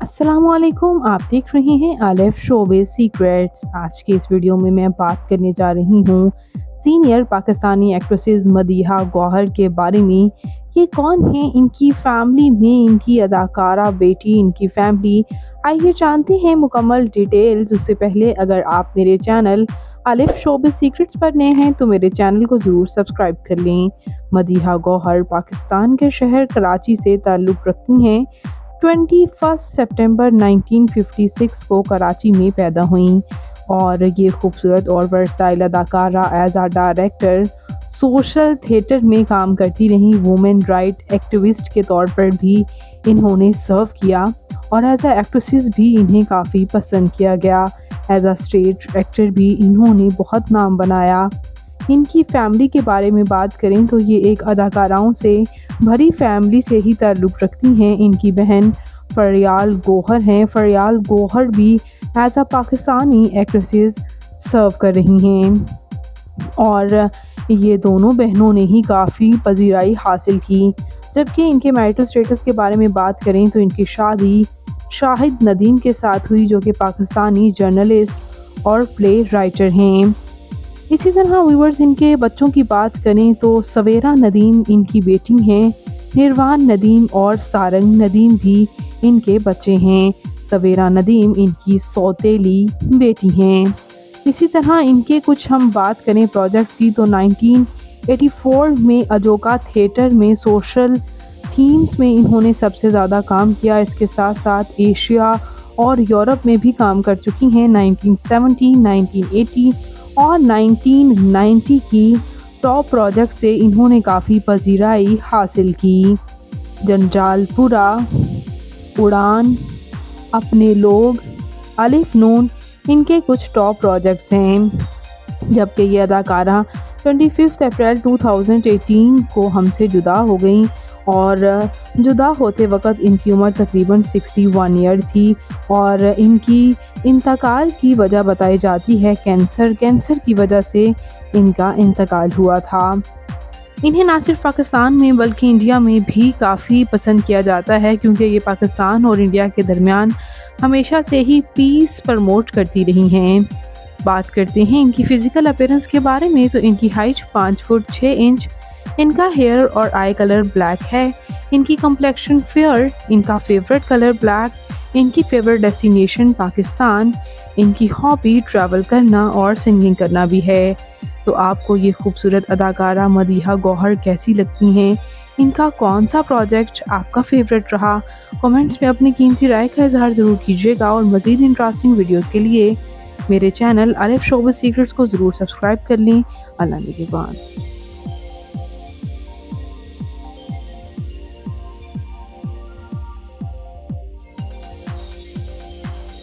अस्सलाम वालेकुम। आप देख रहे हैं आलिफ शोबिज़ सीक्रेट्स। आज की इस वीडियो में मैं बात करने जा रही हूँ सीनियर पाकिस्तानी एक्ट्रेसेस मदीहा गौहर के बारे में। ये कौन है, इनकी फैमिली में इनकी अदाकारा बेटी, इनकी फैमिली, आइए जानते हैं मुकम्मल डिटेल्स। उससे पहले अगर आप मेरे चैनल आलिफ शोबिज़ सीक्रेट्स पर नए हैं तो मेरे चैनल को ज़रूर सब्सक्राइब कर लें। मदीहा गौहर पाकिस्तान के शहर कराची से ताल्लुक़ रखती हैं। 21 सितंबर 1956 को कराची में पैदा हुईं और ये खूबसूरत और वर्सटाइल अदाकारा एज आ डायरेक्टर सोशल थिएटर में काम करती रहीं। वुमेन राइट एक्टिविस्ट के तौर पर भी इन्होंने सर्व किया और एज आ एक्ट्रेसेस भी इन्हें काफ़ी पसंद किया गया। एज आ स्टेज एक्टर भी इन्होंने बहुत नाम बनाया। इनकी फैमिली के बारे में बात करें तो ये एक अदाकाराओं से भरी फैमिली से ही ताल्लुक़ रखती हैं। इनकी बहन फरियाल गौहर हैं। फरियाल गौहर भी एज आ पाकिस्तानी एक्ट्रेसेस सर्व कर रही हैं और ये दोनों बहनों ने ही काफ़ी पजीराई हासिल की। जबकि इनके मैरिटल स्टेटस के बारे में बात करें तो इनकी शादी शाहिद नदीम के साथ हुई, जो कि पाकिस्तानी जर्नलिस्ट और प्ले राइटर हैं। इसी तरह व्यूअर्स, इनके बच्चों की बात करें तो सवेरा नदीम इनकी बेटी हैं। निर्वान नदीम और सारंग नदीम भी इनके बच्चे हैं। सवेरा नदीम इनकी सौतेली बेटी हैं। इसी तरह इनके कुछ हम बात करें प्रोजेक्ट्स की तो 1984 में अजोका थिएटर में सोशल थीम्स में इन्होंने सबसे ज़्यादा काम किया। इसके साथ साथ एशिया और यूरोप में भी काम कर चुकी हैं। 1970, 1980 और 1990 की टॉप प्रोजेक्ट से इन्होंने काफ़ी पजीराई हासिल की। जंजालपुरा, उड़ान, अपने लोग, अलिफ नून इनके कुछ टॉप प्रोजेक्ट्स हैं। जबकि ये अदाकारा 25 अप्रैल 2018 को हमसे जुदा हो गई और जुदा होते वक्त इनकी उम्र तकरीबन 61 ईयर थी और इनकी इंतकाल की वजह बताई जाती है कैंसर की वजह से इनका इंतकाल हुआ था। इन्हें ना सिर्फ पाकिस्तान में बल्कि इंडिया में भी काफ़ी पसंद किया जाता है, क्योंकि ये पाकिस्तान और इंडिया के दरमियान हमेशा से ही पीस प्रमोट करती रही हैं। बात करते हैं इनकी फ़िज़िकल अपीयरेंस के बारे में तो इनकी हाइट 5 फुट 6 इंच, इनका हेयर और आई कलर ब्लैक है, इनकी कम्प्लेक्शन फेयर, इनका फेवरेट कलर ब्लैक, इनकी फेवरेट डेस्टिनेशन पाकिस्तान, इनकी हॉबी ट्रैवल करना और सिंगिंग करना भी है। तो आपको ये खूबसूरत अदाकारा मदीहा गौहर कैसी लगती हैं? इनका कौन सा प्रोजेक्ट आपका फेवरेट रहा? कमेंट्स में अपनी कीमती राय का इजहार ज़रूर कीजिएगा और मज़ीद इंटरेस्टिंग वीडियोज़ के लिए मेरे चैनल आलिफ शोबिज़ सीक्रेट्स को ज़रूर सब्सक्राइब कर लें। अल्लाह निगहबान।